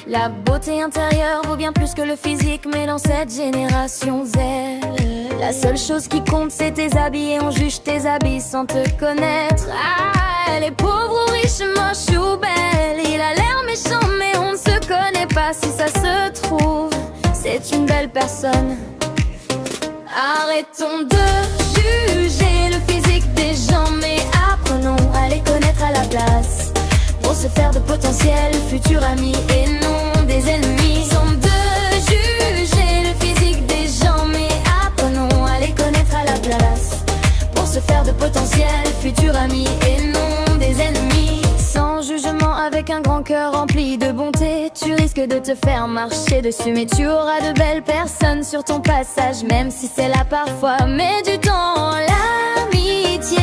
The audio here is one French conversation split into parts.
La beauté intérieure vaut bien plus que le physique, mais dans cette génération Z, la seule chose qui compte c'est tes habits, et on juge tes habits sans te connaître. Ah, elle est pauvre ou riche, moche ou belle, il a l'air méchant mais on ne se connaît pas. Si ça se trouve, c'est une belle personne. Arrêtons de juger le physique des gens, mais apprenons à les connaître à la place, pour se faire de potentiels futurs amis et non des ennemis. Sans de juger le physique des gens, mais apprenons à les connaître à la place, pour se faire de potentiels futurs amis et non des ennemis. Sans jugement, avec un grand cœur rempli de bonté, tu risques de te faire marcher dessus, mais tu auras de belles personnes sur ton passage, même si c'est là parfois. Mais du temps, l'amitié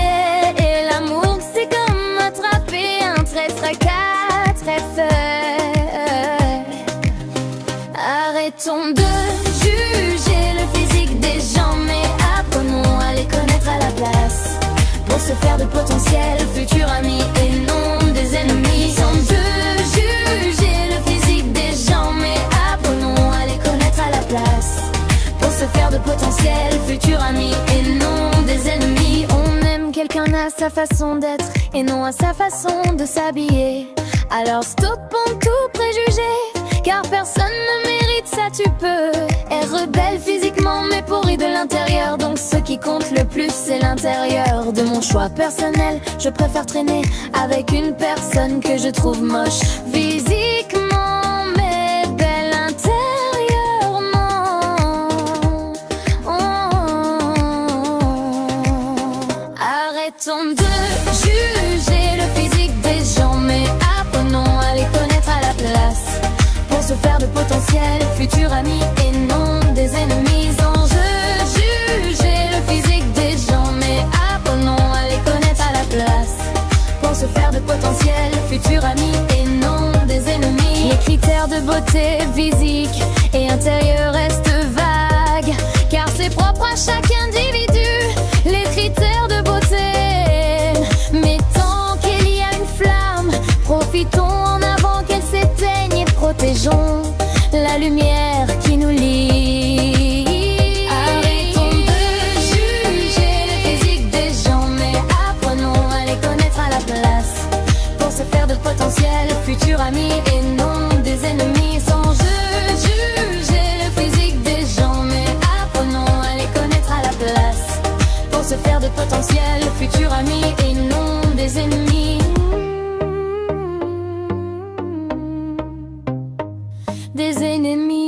et l'amour, c'est comme attraper un trèfle à quatre feuilles. Arrêtons de juger le physique des gens, mais apprenons à les connaître à la place, pour se faire de potentiels futurs amis et non des ennemis. Sans de juger le physique des gens, mais apprenons à les connaître à la place, pour se faire de potentiels futurs amis et non des ennemis. On aime quelqu'un à sa façon d'être et non à sa façon de s'habiller. Alors stoppons tout préjugé, car personne ne mérite ça. Tu peux être belle physiquement mais pourrie de l'intérieur, donc ce qui compte le plus c'est l'intérieur. De mon choix personnel, je préfère traîner avec une personne que je trouve moche physiquement mais belle intérieurement. Arrêtons de juger le physique des gens, mais apprenons à les connaître à la place, pour se faire de potentiels futurs amis et non des ennemis. Sans juger le physique des gens, mais apprenons à les connaître à la place, pour se faire de potentiels futurs amis et non des ennemis. Les critères de beauté physique et intérieur restent vagues, car c'est propre à chaque individu, les critères de beauté. Mais tant qu'il y a une flamme, profitons en avant qu'elle s'éteigne et protégeons la lumière qui nous lie. Arrêtons de juger le physique des gens, mais apprenons à les connaître à la place, pour se faire de potentiels futurs amis et non des ennemis. Sans juger le physique des gens, mais apprenons à les connaître à la place, pour se faire de potentiels futurs amis et non des ennemis. Des ennemis.